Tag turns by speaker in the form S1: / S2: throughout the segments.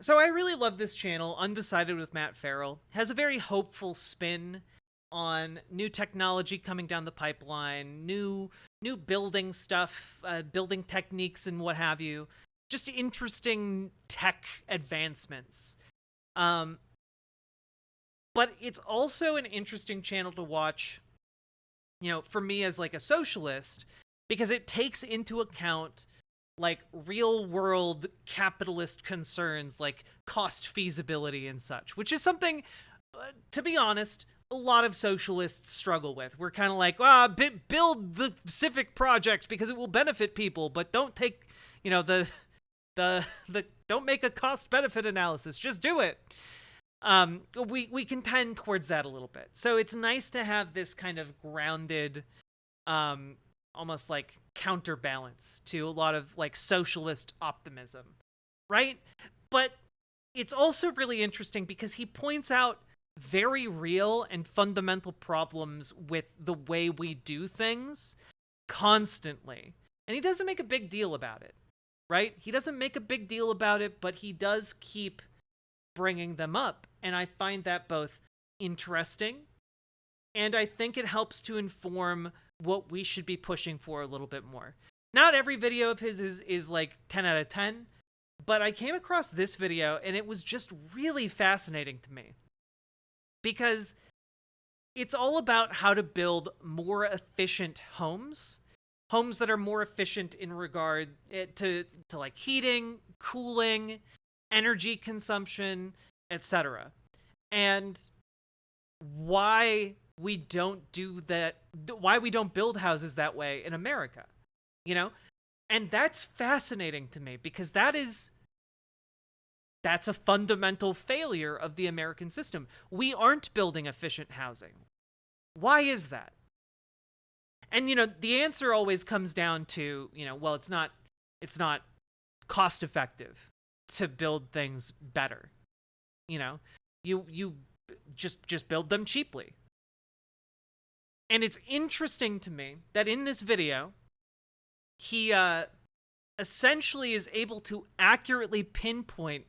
S1: So I really love this channel, Undecided with Matt Farrell. Has a very hopeful spin on new technology coming down the pipeline, new building stuff, building techniques and what have you. Just interesting tech advancements. Um, but it's also an interesting channel to watch, for me as like a socialist, because it takes into account like real world capitalist concerns like cost feasibility and such, which is something, to be honest, a lot of socialists struggle with. We're kind of like, build the civic project because it will benefit people, but don't take, the don't make a cost benefit analysis. Just do it. We can tend towards that a little bit. So it's nice to have this kind of grounded, almost like counterbalance to a lot of like socialist optimism, right? But it's also really interesting because he points out very real and fundamental problems with the way we do things constantly. And he doesn't make a big deal about it, right? He doesn't make a big deal about it, but he does keep bringing them up. And I find that both interesting, and I think it helps to inform what we should be pushing for a little bit more. Not every video of his is like 10 out of 10, but I came across this video and it was just really fascinating to me. Because it's all about how to build more efficient homes. Homes that are more efficient in regard to like heating, cooling, energy consumption, etc. And why we don't do that, why we don't build houses that way in America, And that's fascinating to me because that's a fundamental failure of the American system. We aren't building efficient housing. Why is that? And, the answer always comes down to, well, it's not cost effective to build things better. You just build them cheaply. And it's interesting to me that in this video, he essentially is able to accurately pinpoint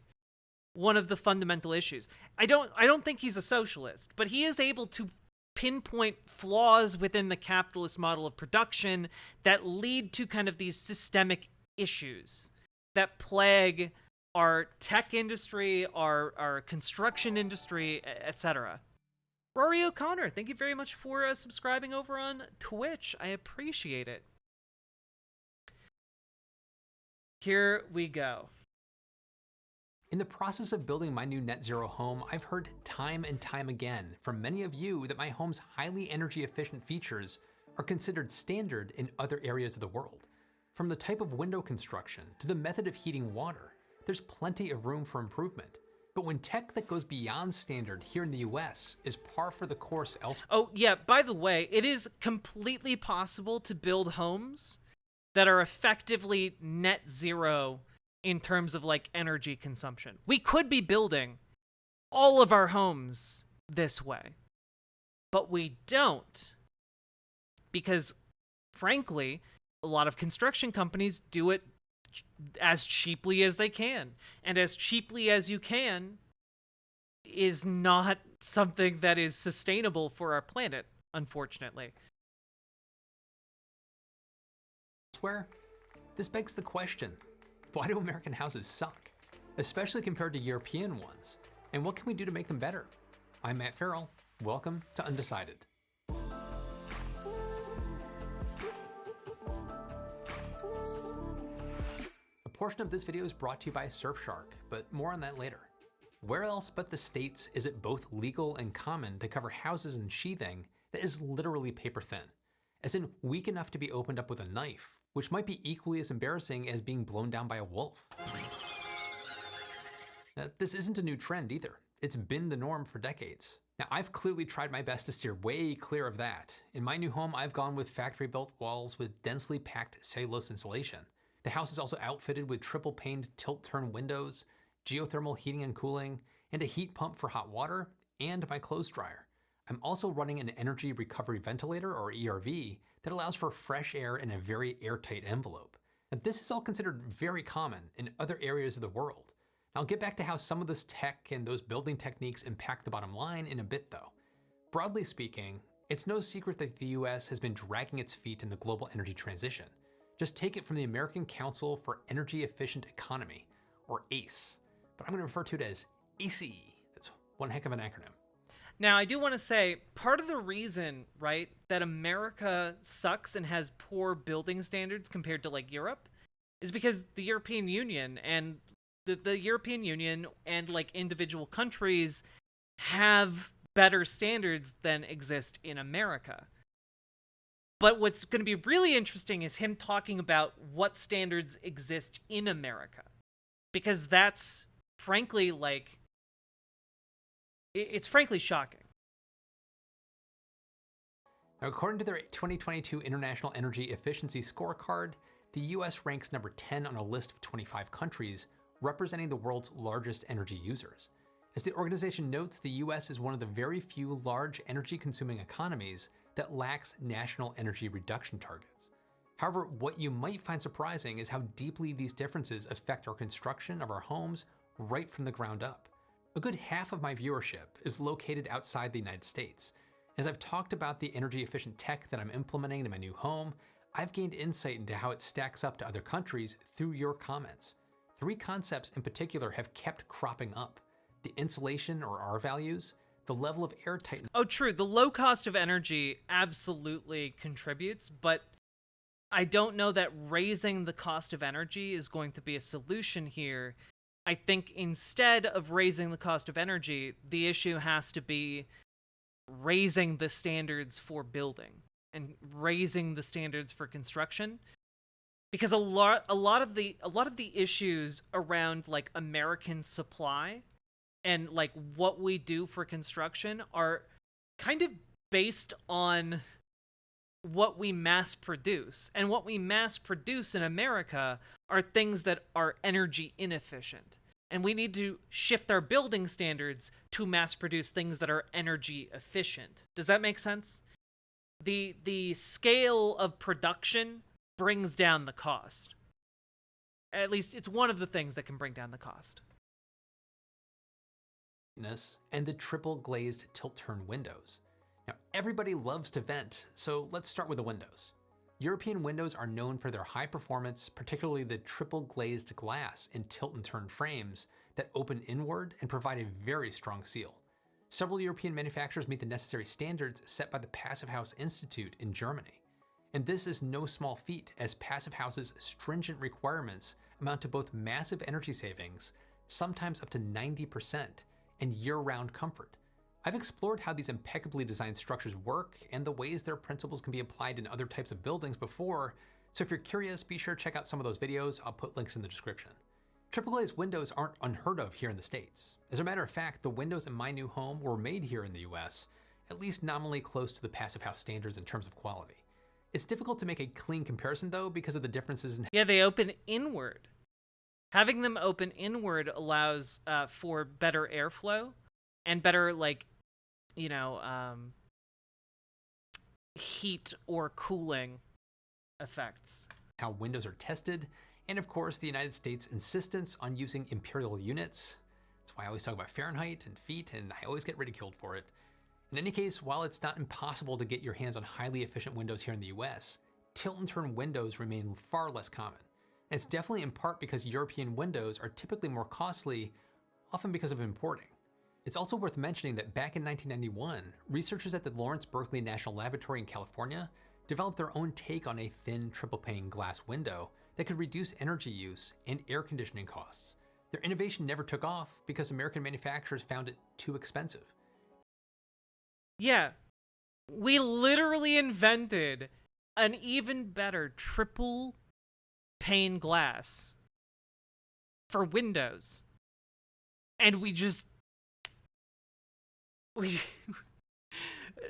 S1: one of the fundamental issues. I don't think he's a socialist, but he is able to pinpoint flaws within the capitalist model of production that lead to kind of these systemic issues that plague our tech industry, our construction industry, etc. Rory O'Connor, thank you very much for subscribing over on Twitch. I appreciate it. Here we go.
S2: In the process of building my new net zero home, I've heard time and time again from many of you that my home's highly energy efficient features are considered standard in other areas of the world. From the type of window construction to the method of heating water, there's plenty of room for improvement. But when tech that goes beyond standard here in the US is par for the course elsewhere.
S1: Oh yeah, by the way, it is completely possible to build homes that are effectively net zero in terms of like energy consumption. We could be building all of our homes this way, but we don't, because frankly, a lot of construction companies do it as cheaply as they can, and as cheaply as you can is not something that is sustainable for our planet, unfortunately.
S2: This begs the question, why do American houses suck, especially compared to European ones? And what can we do to make them better? I'm Matt Farrell. Welcome to Undecided. A portion of this video is brought to you by Surfshark, but more on that later. Where else but the States is it both legal and common to cover houses in sheathing that is literally paper thin, as in weak enough to be opened up with a knife, which might be equally as embarrassing as being blown down by a wolf. Now, this isn't a new trend either. It's been the norm for decades. Now, I've clearly tried my best to steer way clear of that. In my new home, I've gone with factory-built walls with densely packed cellulose insulation. The house is also outfitted with triple-paned tilt-turn windows, geothermal heating and cooling, and a heat pump for hot water, and my clothes dryer. I'm also running an energy recovery ventilator, or ERV, that allows for fresh air in a very airtight envelope. Now, this is all considered very common in other areas of the world. I'll get back to how some of this tech and those building techniques impact the bottom line in a bit though. Broadly speaking, it's no secret that the US has been dragging its feet in the global energy transition. Just take it from the American Council for Energy Efficient Economy, or ACE, but I'm going to refer to it as AC. That's one heck of an acronym.
S1: Now, I do want to say part of the reason, right, that America sucks and has poor building standards compared to like Europe is because the European Union and the European Union and like individual countries have better standards than exist in America. But what's going to be really interesting is him talking about what standards exist in America. Because that's frankly like it's frankly shocking.
S2: Now, according to their 2022 International Energy Efficiency Scorecard, the US ranks number 10 on a list of 25 countries representing the world's largest energy users. As the organization notes, the US is one of the very few large energy-consuming economies that lacks national energy reduction targets. However, what you might find surprising is how deeply these differences affect our construction of our homes right from the ground up. A good half of my viewership is located outside the United States. As I've talked about the energy-efficient tech that I'm implementing in my new home, I've gained insight into how it stacks up to other countries through your comments. 3 concepts in particular have kept cropping up: the insulation or R values, the level of air tightness.
S1: Oh, true. The low cost of energy absolutely contributes, but I don't know that raising the cost of energy is going to be a solution here. I think instead of raising the cost of energy, the issue has to be raising the standards for building and raising the standards for construction. Because a lot of the issues around like American supply and like what we do for construction are kind of based on what we mass produce. And what we mass produce in America are things that are energy inefficient. And we need to shift our building standards to mass produce things that are energy efficient. Does that make sense? The scale of production brings down the cost. At least it's one of the things that can bring down the cost.
S2: And the triple glazed tilt-turn windows. Now, everybody loves to vent, so let's start with the windows. European windows are known for their high performance, particularly the triple glazed glass and tilt and turn frames that open inward and provide a very strong seal. Several European manufacturers meet the necessary standards set by the Passive House Institute in Germany. And this is no small feat, as Passive House's stringent requirements amount to both massive energy savings, sometimes up to 90%, and year-round comfort. I've explored how these impeccably designed structures work and the ways their principles can be applied in other types of buildings before, so if you're curious, be sure to check out some of those videos. I'll put links in the description. Triple glazed windows aren't unheard of here in the States. As a matter of fact, the windows in my new home were made here in the US, at least nominally close to the Passive House standards in terms of quality. It's difficult to make a clean comparison though because of the differences in—
S1: Yeah, they open inward. Having them open inward allows for better airflow and better, like, you know, heat or cooling effects.
S2: How windows are tested, and of course the United States' insistence on using imperial units. That's why I always talk about Fahrenheit and feet, and I always get ridiculed for it. In any case, while it's not impossible to get your hands on highly efficient windows here in the US, tilt and turn windows remain far less common. And it's definitely in part because European windows are typically more costly, often because of importing. It's also worth mentioning that back in 1991, researchers at the Lawrence Berkeley National Laboratory in California developed their own take on a thin triple-pane glass window that could reduce energy use and air conditioning costs. Their innovation never took off because American manufacturers found it too expensive.
S1: Yeah, we literally invented an even better triple pane glass for windows. And we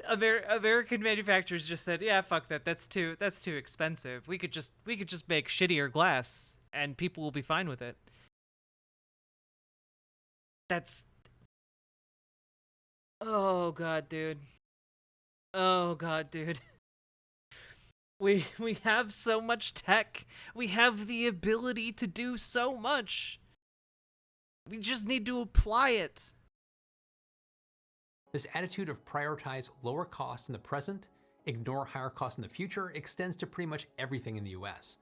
S1: American manufacturers just said, yeah, fuck that. That's too expensive. We could just make shittier glass and people will be fine with it. Oh god, dude. Oh god, dude. We have so much tech. We have the ability to do so much. We just need to apply it.
S2: This attitude of prioritize lower costs in the present, ignore higher costs in the future extends to pretty much everything in the US.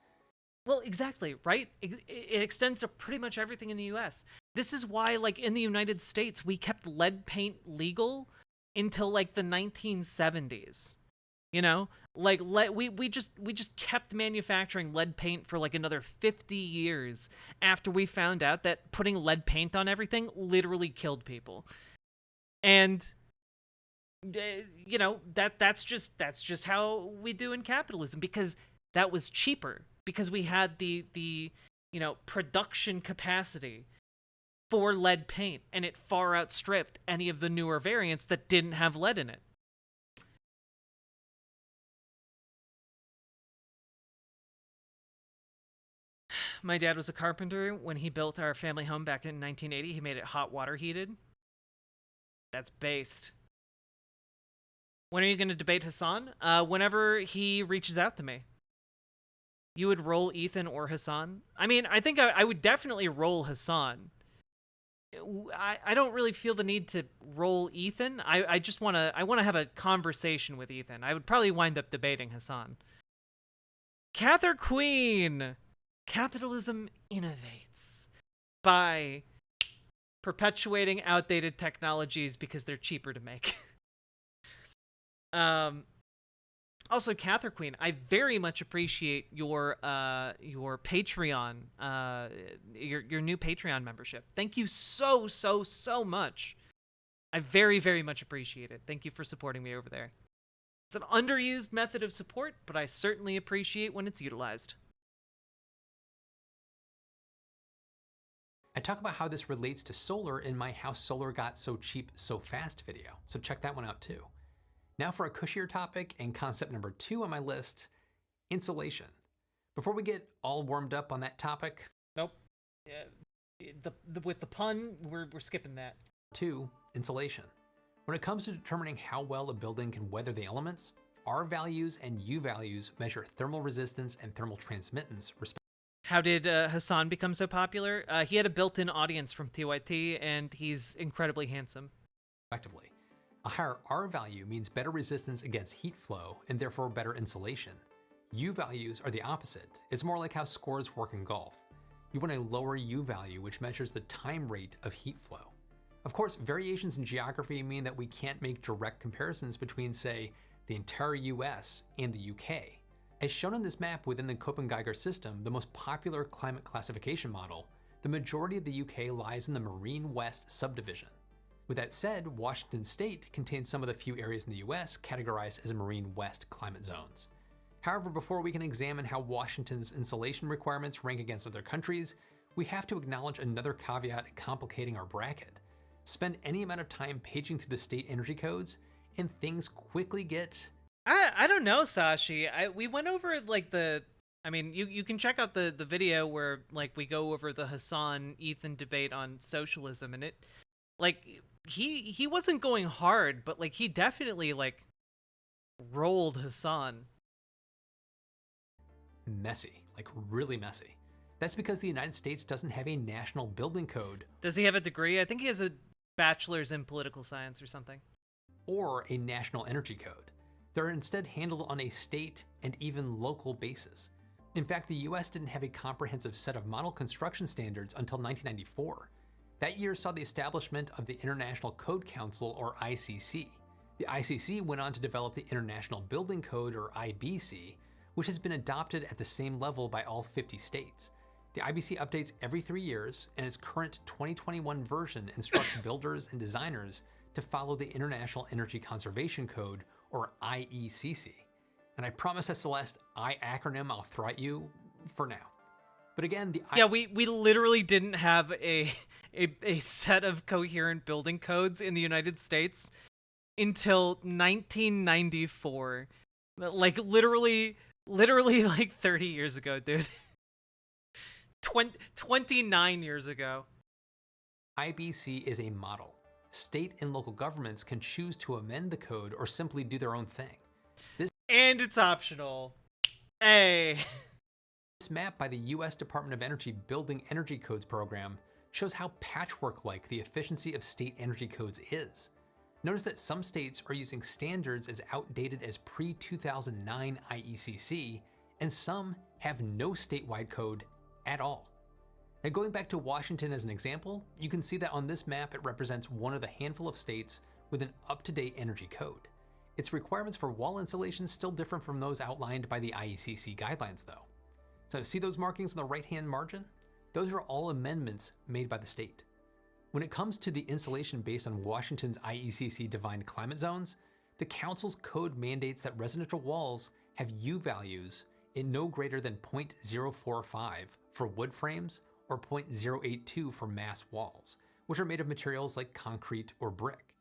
S1: Well, exactly, right? It extends to pretty much everything in the US. This is why, like, in the United States, we kept lead paint legal until, like, the 1970s. You know? Like, we just kept manufacturing lead paint for, like, another 50 years after we found out that putting lead paint on everything literally killed people. And you know, that's just how we do in capitalism, because that was cheaper, because we had the you know, production capacity for lead paint, and it far outstripped any of the newer variants that didn't have lead in it. My dad was a carpenter. When he built our family home back in 1980, he made it hot water heated. That's based. When are you going to debate Hassan? Whenever he reaches out to me. You would roll Ethan or Hassan? I mean, I think I would definitely roll Hassan. I don't really feel the need to roll Ethan. I just want to have a conversation with Ethan. I would probably wind up debating Hassan. Cather Queen! Capitalism innovates by perpetuating outdated technologies because they're cheaper to make. Also, Cather Queen, I very much appreciate your Patreon, your new Patreon membership. Thank you so much. I very, very much appreciate it. Thank you for supporting me over there. It's an underused method of support, but I certainly appreciate when it's utilized.
S2: I talk about how this relates to solar in my How Solar Got So Cheap So Fast video, so check that one out too. Now for a cushier topic and concept number 2 on my list, insulation. Before we get all warmed up on that topic...
S1: Nope. Yeah, with the pun, we're skipping that.
S2: 2, insulation. When it comes to determining how well a building can weather the elements, R values and U values measure thermal resistance and thermal transmittance respectively.
S1: How did Hassan become so popular? He had a built-in audience from TYT, and he's incredibly handsome.
S2: A higher R value means better resistance against heat flow and therefore better insulation. U values are the opposite. It's more like how scores work in golf. You want a lower U value, which measures the time rate of heat flow. Of course, variations in geography mean that we can't make direct comparisons between, say, the entire US and the UK. As shown in this map within the Köppen-Geiger system, the most popular climate classification model, the majority of the UK lies in the Marine West subdivision. With that said, Washington State contains some of the few areas in the US categorized as Marine West climate zones. However, before we can examine how Washington's insulation requirements rank against other countries, we have to acknowledge another caveat complicating our bracket. Spend any amount of time paging through the state energy codes, and things quickly get...
S1: I don't know, Sashi. We went over, like, I mean, you can check out the video where, like, we go over the Hassan-Ethan debate on socialism, and it, like, he wasn't going hard, but, like, he definitely, like, rolled Hassan.
S2: Messy, like really messy. That's because the United States doesn't have a national building code.
S1: Does he have a degree? I think he has a bachelor's in political science or something.
S2: Or a national energy code. They're instead handled on a state and even local basis. In fact, the US didn't have a comprehensive set of model construction standards until 1994. That year saw the establishment of the International Code Council, or ICC. The ICC went on to develop the International Building Code, or IBC, which has been adopted at the same level by all 50 states. The IBC updates every 3 years, and its current 2021 version instructs builders and designers to follow the International Energy Conservation Code, or IECC. And I promise that's the last I acronym I'll throw at you for now. But again,
S1: yeah, we literally didn't have a set of coherent building codes in the United States until 1994. Like, literally like 30 years ago, dude. 29 years ago.
S2: IBC is a model. State and local governments can choose to amend the code or simply do their own thing.
S1: And it's optional. Hey.
S2: This map by the US Department of Energy Building Energy Codes program shows how patchwork-like the efficiency of state energy codes is. Notice that some states are using standards as outdated as pre-2009 IECC, and some have no statewide code at all. Now, going back to Washington as an example, you can see that on this map it represents one of the handful of states with an up-to-date energy code. Its requirements for wall insulation still differ from those outlined by the IECC guidelines though. So see those markings on the right-hand margin? Those are all amendments made by the state. When it comes to the insulation based on Washington's IECC defined climate zones, the council's code mandates that residential walls have U values in no greater than 0.045 for wood frames or 0.082 for mass walls, which are made of materials like concrete or brick.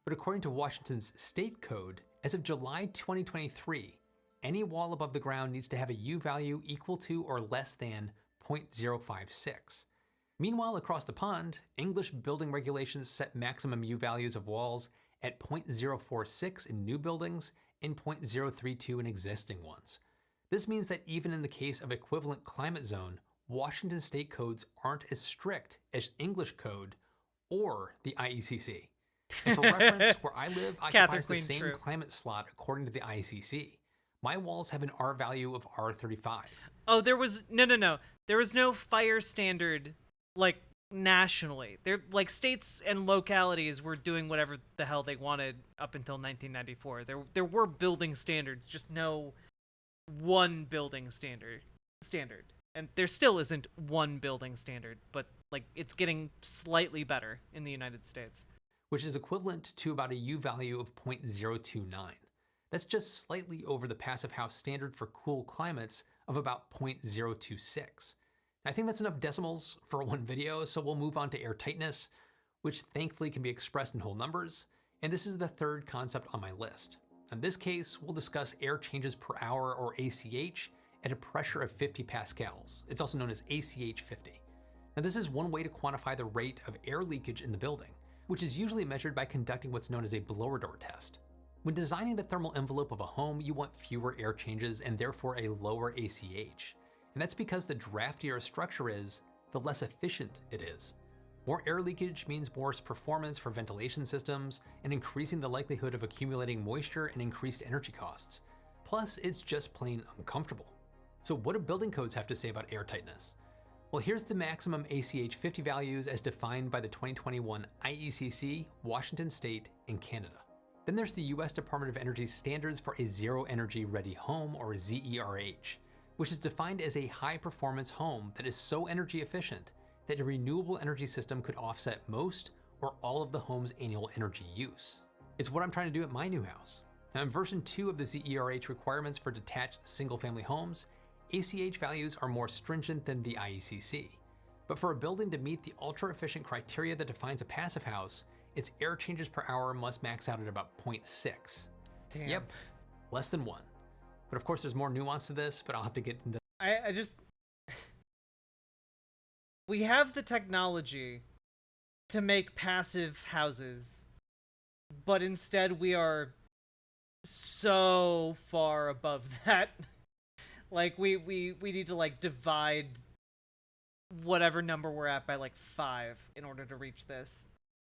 S2: But according to Washington's state code, as of July 2023, any wall above the ground needs to have a U value equal to or less than 0.056. Meanwhile, across the pond, English building regulations set maximum U values of walls at 0.046 in new buildings and 0.032 in existing ones. This means that even in the case of equivalent climate zone, Washington state codes aren't as strict as English code or the IECC. And for reference, where I live occupies the same climate slot according to the IECC. My walls have an R value of R35.
S1: Oh, there was no. There was no fire standard like nationally. There like states and localities were doing whatever the hell they wanted up until 1994. There were building standards, just no one building standard. And there still isn't one building standard, but like it's getting slightly better in the United States,
S2: which is equivalent to about a U value of 0.029. That's just slightly over the passive house standard for cool climates of about 0.026. I think that's enough decimals for one video, so we'll move on to air tightness, which thankfully can be expressed in whole numbers, and this is the third concept on my list. In this case, we'll discuss air changes per hour, or ACH, at a pressure of 50 pascals. It's also known as ACH 50. Now this is one way to quantify the rate of air leakage in the building, which is usually measured by conducting what's known as a blower door test. When designing the thermal envelope of a home, you want fewer air changes and therefore a lower ACH. And that's because the draftier a structure is, the less efficient it is. More air leakage means worse performance for ventilation systems and increasing the likelihood of accumulating moisture and increased energy costs. Plus, it's just plain uncomfortable. So what do building codes have to say about air tightness? Well, here's the maximum ACH 50 values as defined by the 2021 IECC, Washington State, and Canada. Then there's the US Department of Energy's standards for a Zero Energy Ready Home, or ZERH, which is defined as a high-performance home that is so energy efficient that a renewable energy system could offset most or all of the home's annual energy use. It's what I'm trying to do at my new house. Now, in version 2 of the ZERH requirements for detached single-family homes, ACH values are more stringent than the IECC. But for a building to meet the ultra-efficient criteria that defines a passive house, its air changes per hour must max out at about 0.6.
S1: Damn.
S2: Yep, less than 1. But of course there's more nuance to this, but I'll have to get into
S1: I just we have the technology to make passive houses, but instead we are so far above that. Like we need to like divide whatever number we're at by like 5 in order to reach this.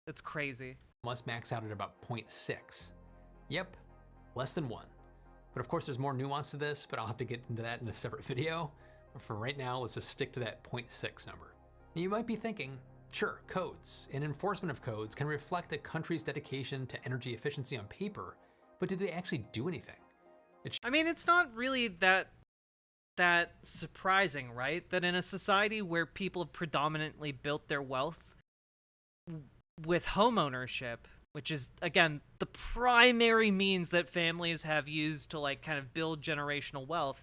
S1: That's crazy.
S2: Must max out at about 0.6. Yep, less than 1. But of course there's more nuance to this, but I'll have to get into that in a separate video. But for right now, let's just stick to that 0.6 number. Now you might be thinking, sure, codes and enforcement of codes can reflect a country's dedication to energy efficiency on paper, but do they actually do anything?
S1: I mean, it's not really that surprising, right? That in a society where people have predominantly built their wealth with home ownership, which is, again, the primary means that families have used to, like, kind of build generational wealth,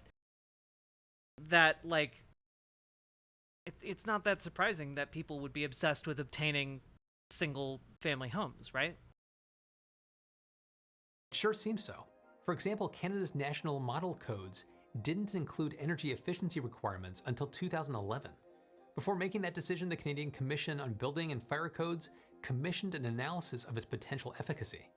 S1: that, like, it's not that surprising that people would be obsessed with obtaining single-family homes, right?
S2: It sure seems so. For example, Canada's national model codes didn't include energy efficiency requirements until 2011. Before making that decision, the Canadian Commission on Building and Fire Codes commissioned an analysis of its potential efficacy.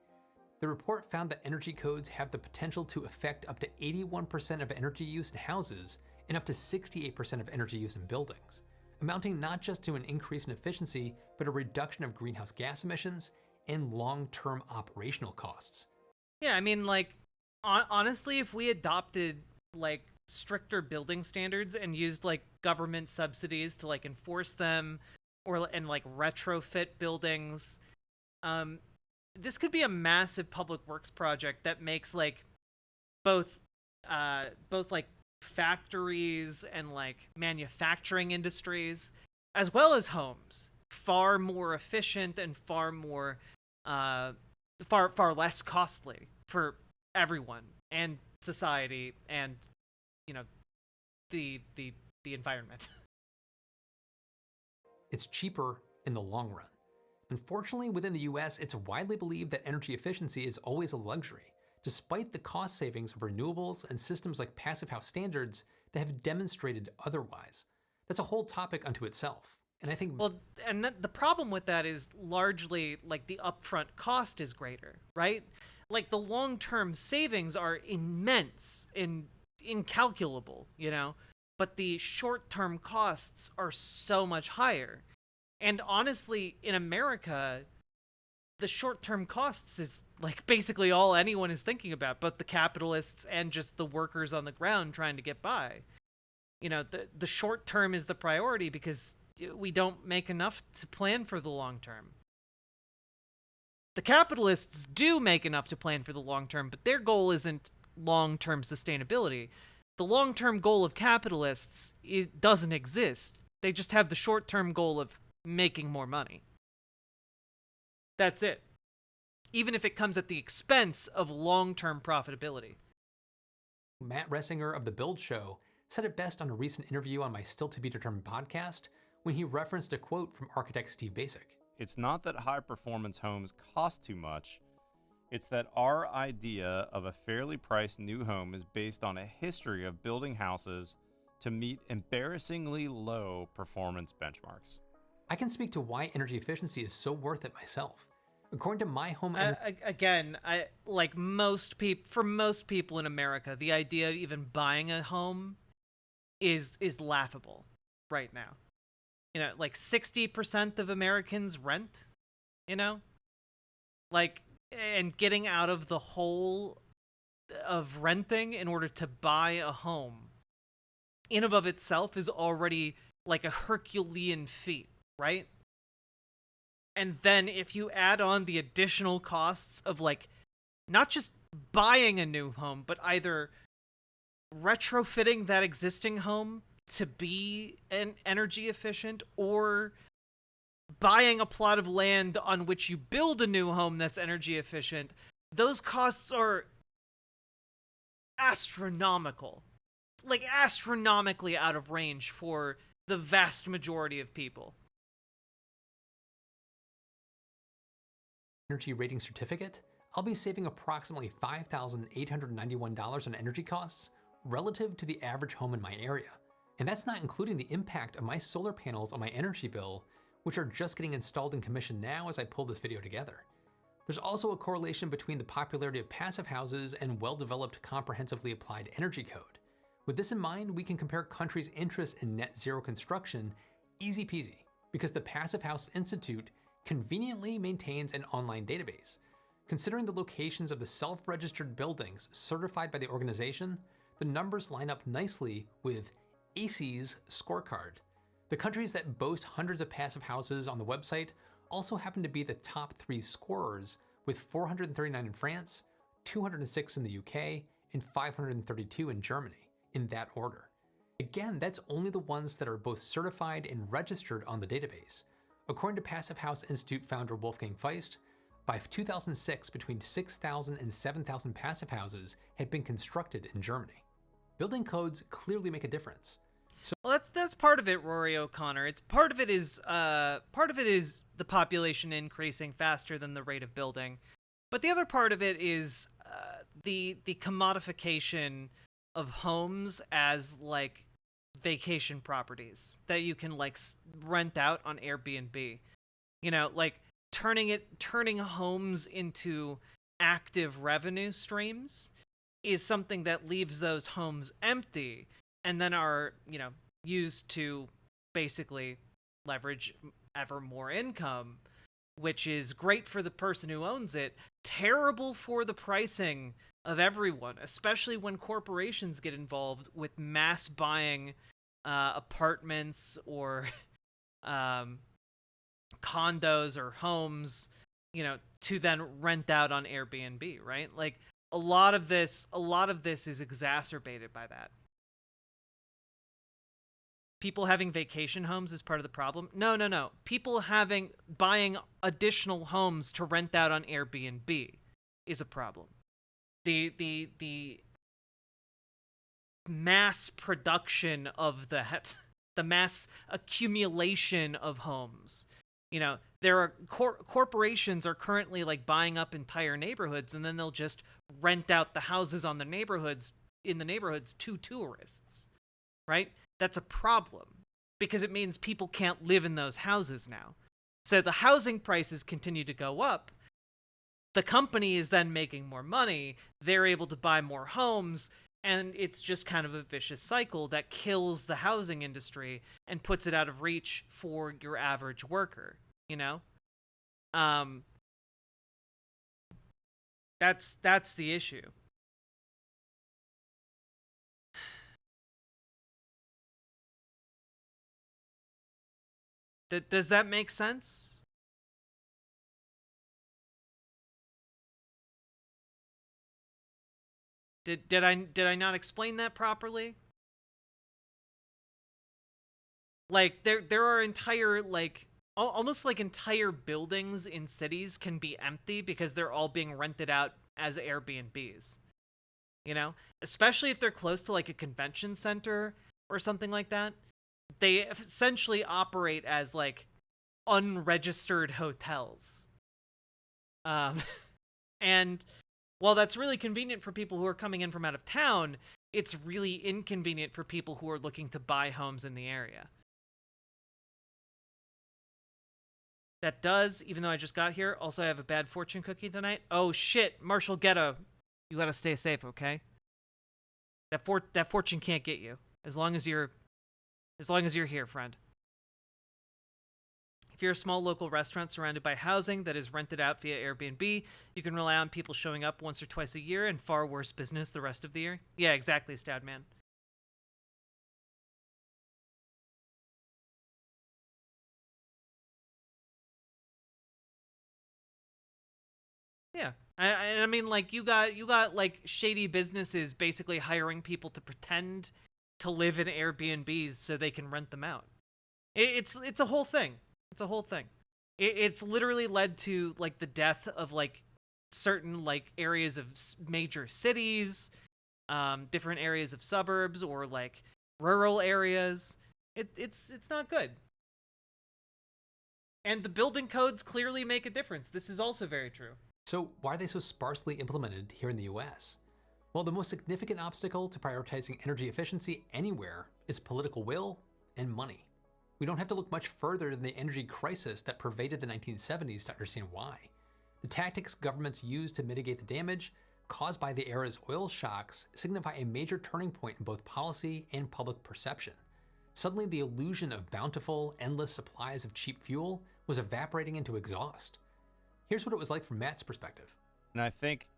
S2: The report found that energy codes have the potential to affect up to 81% of energy use in houses and up to 68% of energy use in buildings. amounting not just to an increase in efficiency, but a reduction of greenhouse gas emissions and long-term operational costs.
S1: Yeah, I mean, like, honestly, if we adopted like stricter building standards and used like government subsidies to like enforce them, or and like retrofit buildings, um, this could be a massive public works project that makes like both, both like factories and like manufacturing industries, as well as homes, far more efficient and far more, uh, far less costly for everyone and society and, you know, the environment.
S2: It's cheaper in the long run. Unfortunately, within the US, it's widely believed that energy efficiency is always a luxury, despite the cost savings of renewables and systems like passive house standards that have demonstrated otherwise. That's a whole topic unto itself. And I think
S1: Well, and the problem with that is largely like the upfront cost is greater, right? Like the long-term savings are immense and incalculable, you know, but the short-term costs are so much higher. And honestly, in America, the short-term costs is like basically all anyone is thinking about, both the capitalists and just the workers on the ground trying to get by. You know, the short term is the priority because we don't make enough to plan for the long term. The capitalists do make enough to plan for the long term, but their goal isn't long-term sustainability. The long-term goal of capitalists, it doesn't exist. They just have the short-term goal of making more money. That's it. Even if it comes at the expense of long-term profitability.
S2: Matt Ressinger of The Build Show said it best on a recent interview on my Still to Be Determined podcast when he referenced a quote from architect Steve Basic.
S3: It's not that high-performance homes cost too much. It's that our idea of a fairly priced new home is based on a history of building houses to meet embarrassingly low performance benchmarks.
S2: I can speak to why energy efficiency is so worth it myself. According to my home
S1: again, I like most people. For most people in America, the idea of even buying a home is laughable right now. You know, like 60% of Americans rent. You know, like, and getting out of the hole of renting in order to buy a home, in and of itself, is already like a Herculean feat, right? And then if you add on the additional costs of like not just buying a new home, but either retrofitting that existing home to be an energy efficient, or buying a plot of land on which you build a new home that's energy efficient, those costs are astronomical. Like astronomically out of range for the vast majority of people.
S2: energy rating certificate, I'll be saving approximately $5,891 on energy costs relative to the average home in my area. And that's not including the impact of my solar panels on my energy bill, which are just getting installed and commissioned now as I pull this video together. There's also a correlation between the popularity of passive houses and well-developed comprehensively applied energy code. With this in mind, we can compare countries' interest in net zero construction easy peasy, because the Passive House Institute conveniently maintains an online database. Considering the locations of the self-registered buildings certified by the organization, the numbers line up nicely with ACE's scorecard. The countries that boast hundreds of passive houses on the website also happen to be the top 3 scorers, with 439 in France, 206 in the UK, and 532 in Germany, in that order. Again, that's only the ones that are both certified and registered on the database. According to Passive House Institute founder Wolfgang Feist, by 2006, between 6,000 and 7,000 passive houses had been constructed in Germany. Building codes clearly make a difference.
S1: Well, that's part of it, Rory O'Connor. It's part of it is the population increasing faster than the rate of building, but the other part of it is the commodification of homes as like vacation properties that you can like rent out on Airbnb. You know, like turning homes into active revenue streams is something that leaves those homes empty and then are, you know, used to basically leverage ever more income, which is great for the person who owns it, terrible for the pricing of everyone, especially when corporations get involved with mass buying apartments or condos or homes, to then rent out on Airbnb, right? Like a lot of this is exacerbated by that. People having vacation homes is part of the problem. No. People buying additional homes to rent out on Airbnb is a problem. The mass production of the mass accumulation of homes. There are corporations are currently like buying up entire neighborhoods, and then they'll just rent out the houses in the neighborhoods to tourists, right? That's a problem because it means people can't live in those houses now. So the housing prices continue to go up. The company is then making more money. They're able to buy more homes. And it's just kind of a vicious cycle that kills the housing industry and puts it out of reach for your average worker, That's the issue. Does that make sense? Did I not explain that properly? Like there are entire almost like entire buildings in cities can be empty because they're all being rented out as Airbnbs. Especially if they're close to like a convention center or something like that. They essentially operate as like unregistered hotels. And while that's really convenient for people who are coming in from out of town, it's really inconvenient for people who are looking to buy homes in the area. That does, even though I just got here, also I have a bad fortune cookie tonight. Oh shit, Marshall Ghetto. You gotta stay safe, okay? That fortune can't get you. As long as you're here, friend. If you're a small local restaurant surrounded by housing that is rented out via Airbnb, you can rely on people showing up once or twice a year and far worse business the rest of the year. Yeah, exactly, Stadman. Yeah. I mean, like, you got like shady businesses basically hiring people to pretend to live in Airbnbs so they can rent them out. It's a whole thing. It's a whole thing. It's literally led to like the death of like certain like areas of major cities, different areas of suburbs or like rural areas. It's not good. And the building codes clearly make a difference. This is also very true.
S2: So why are they so sparsely implemented here in the US? Well, the most significant obstacle to prioritizing energy efficiency anywhere is political will and money. We don't have to look much further than the energy crisis that pervaded the 1970s to understand why. The tactics governments use to mitigate the damage caused by the era's oil shocks signify a major turning point in both policy and public perception. Suddenly, the illusion of bountiful, endless supplies of cheap fuel was evaporating into exhaust. Here's what it was like from Matt's perspective.
S3: And I think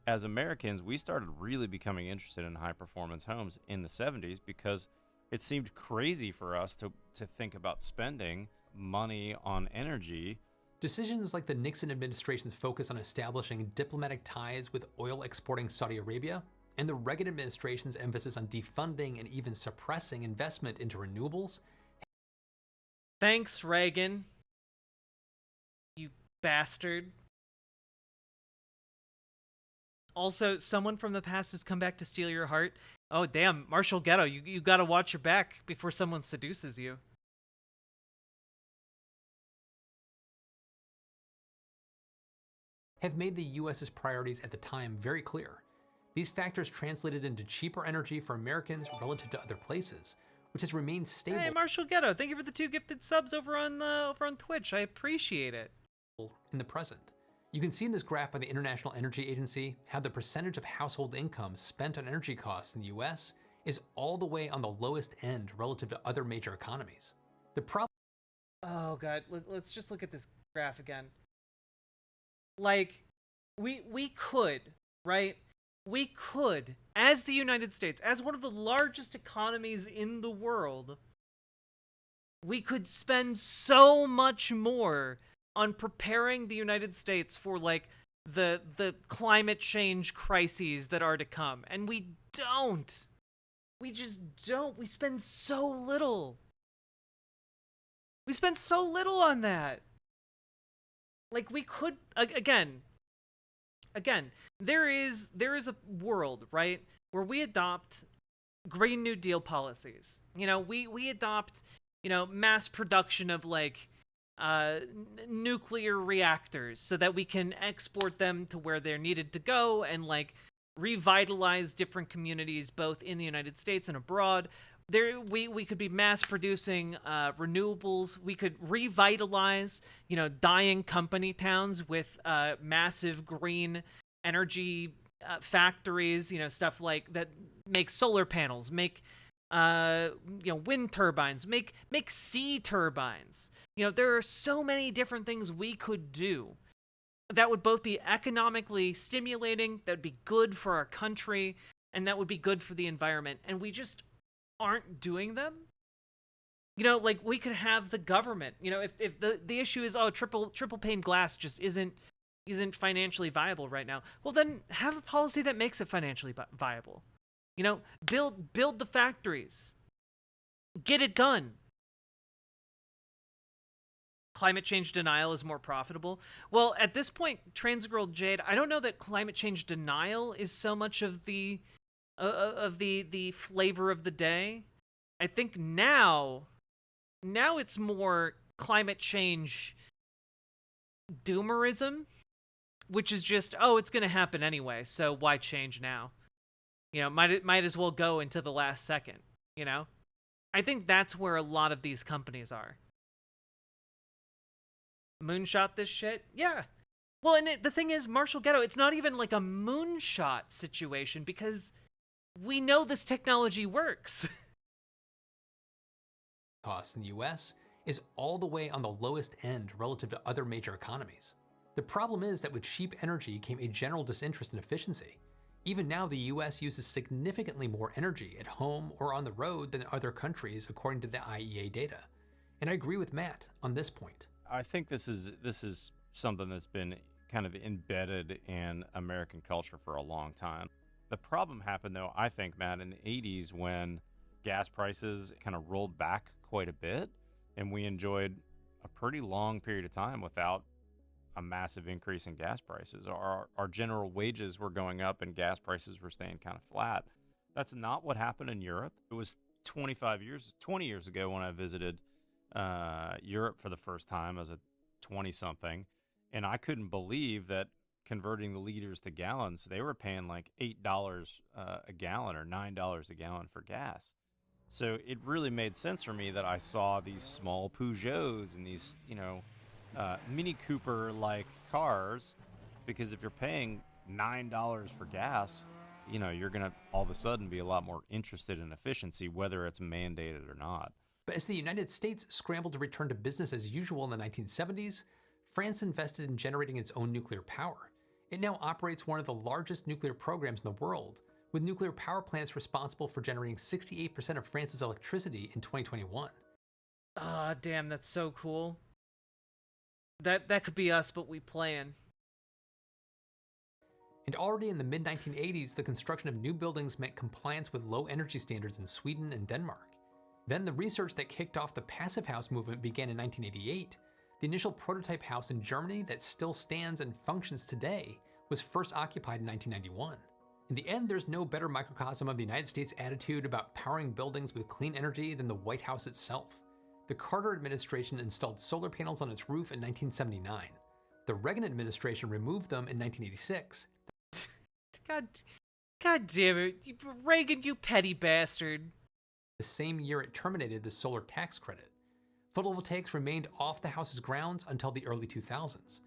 S3: as Americans, we started really becoming interested in high performance homes in the 70s because it seemed crazy for us to think about spending money on energy.
S2: Decisions like the Nixon administration's focus on establishing diplomatic ties with oil exporting Saudi Arabia, and the Reagan administration's emphasis on defunding and even suppressing investment into renewables.
S1: Thanks, Reagan. You bastard. Also, someone from the past has come back to steal your heart. Oh, damn, Marshall Ghetto, you gotta watch your back before someone seduces you.
S2: Have made the US's priorities at the time very clear. These factors translated into cheaper energy for Americans relative to other places, which has remained stable.
S1: Hey, Marshall Ghetto, thank you for the 2 gifted subs over on Twitch. I appreciate it.
S2: In the present. You can see in this graph by the International Energy Agency how the percentage of household income spent on energy costs in the US is all the way on the lowest end relative to other major economies. The problem
S1: Oh god, let's just look at this graph again. Like, we could, right? We could, as the United States, as one of the largest economies in the world, we could spend so much more on preparing the United States for like the climate change crises that are to come. And we don't. We just don't. We spend so little. We spend so little on that. Like we could again, there is a world, right, where we adopt Green New Deal policies. You know, we adopt, you know, mass production of like nuclear reactors so that we can export them to where they're needed to go and like revitalize different communities both in the United States and abroad. There we could be mass producing renewables. We could revitalize, you know, dying company towns with massive green energy factories, you know, stuff like that, make solar panels, make you know, wind turbines, make sea turbines. You know, there are so many different things we could do that would both be economically stimulating, that would be good for our country, and that would be good for the environment. And we just aren't doing them. You know, like we could have the government, you know, if the issue is, oh, triple pane glass just isn't financially viable right now, well then have a policy that makes it financially viable. You know, build the factories, get it done. Climate change denial is more profitable. Well, at this point, Transgirl Jade, I don't know that climate change denial is so much of the flavor of the day. I think now it's more climate change doomerism, which is just, oh, it's going to happen anyway, so why change now? You know, might as well go into the last second, you know? I think that's where a lot of these companies are. Moonshot this shit? Yeah. Well, and the thing is, Marshall Ghetto, it's not even like a moonshot situation because we know this technology works.
S2: costs in the US is all the way on the lowest end relative to other major economies. The problem is that with cheap energy came a general disinterest in efficiency. Even now, the US uses significantly more energy at home or on the road than other countries, according to the IEA data. And I agree with Matt on this point.
S3: I think this is something that's been kind of embedded in American culture for a long time. The problem happened, though, I think, Matt, in the 80s when gas prices kind of rolled back quite a bit, and we enjoyed a pretty long period of time without a massive increase in gas prices. Our general wages were going up and gas prices were staying kind of flat. That's not what happened in Europe. It was 20 years ago when I visited Europe for the first time as a 20-something, and I couldn't believe that converting the liters to gallons, they were paying like $8 a gallon or $9 a gallon for gas. So it really made sense for me that I saw these small Peugeots and these, Mini Cooper-like cars, because if you're paying $9 for gas, you're going to all of a sudden be a lot more interested in efficiency, whether it's mandated or not.
S2: But as the United States scrambled to return to business as usual in the 1970s, France invested in generating its own nuclear power. It now operates one of the largest nuclear programs in the world, with nuclear power plants responsible for generating 68% of France's electricity in 2021.
S1: Ah, damn, that's so cool. That could be us, but we plan.
S2: And already in the mid-1980s, the construction of new buildings meant compliance with low energy standards in Sweden and Denmark. Then the research that kicked off the passive house movement began in 1988. The initial prototype house in Germany that still stands and functions today was first occupied in 1991. In the end, there's no better microcosm of the United States' attitude about powering buildings with clean energy than the White House itself. The Carter administration installed solar panels on its roof in 1979. The Reagan administration removed them in 1986.
S1: God damn it. Reagan, you petty bastard.
S2: The same year it terminated the solar tax credit. Photovoltaics remained off the house's grounds until the early 2000s.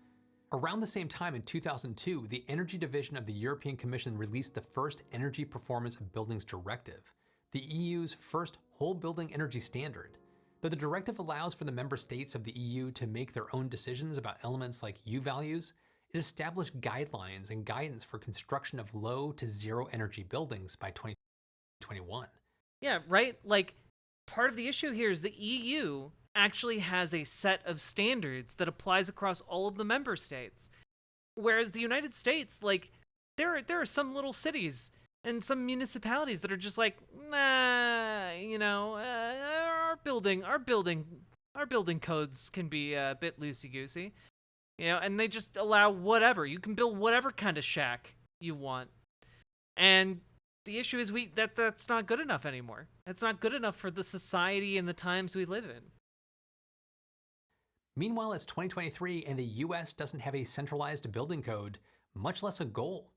S2: Around the same time in 2002, the Energy Division of the European Commission released the first Energy Performance of Buildings Directive, the EU's first whole building energy standard. Though the directive allows for the member states of the EU to make their own decisions about elements like U values, it established guidelines and guidance for construction of low to zero energy buildings by 2021.
S1: Yeah, right? Like, part of the issue here is the EU actually has a set of standards that applies across all of the member states. Whereas the United States, like, there are some little cities and some municipalities that are just like, nah, our building codes can be a bit loosey goosey, and they just allow whatever. You can build whatever kind of shack you want, and the issue is that's not good enough anymore. That's not good enough for the society and the times we live in.
S2: Meanwhile, it's 2023 and the US doesn't have a centralized building code, much less a goal.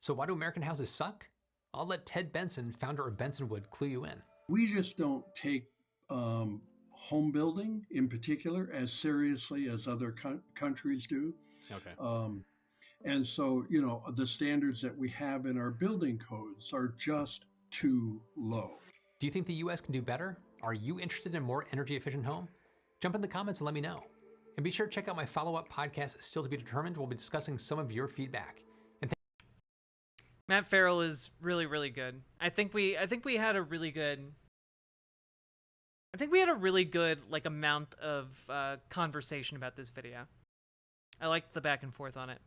S2: So why do American houses suck? I'll let Ted Benson, founder of Bensonwood, clue you in.
S4: We just don't take home building in particular as seriously as other countries do.
S2: Okay.
S4: And so, the standards that we have in our building codes are just too low.
S2: Do you think the US can do better? Are you interested in a more energy efficient home? Jump in the comments and let me know. And be sure to check out my follow-up podcast, Still to be Determined. We'll be discussing some of your feedback. And
S1: Matt Farrell is really, really good. I think we had a really good like amount of conversation about this video. I liked the back and forth on it.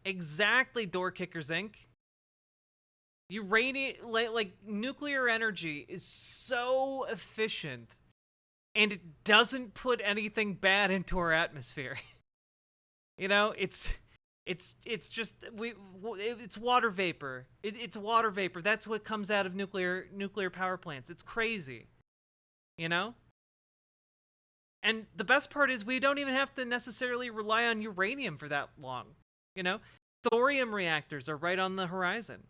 S1: Exactly, Door Kickers Inc. Uranium, like nuclear energy is so efficient, and it doesn't put anything bad into our atmosphere. It's just it's water vapor. It's water vapor. That's what comes out of nuclear power plants. It's crazy, And the best part is we don't even have to necessarily rely on uranium for that long. Thorium reactors are right on the horizon.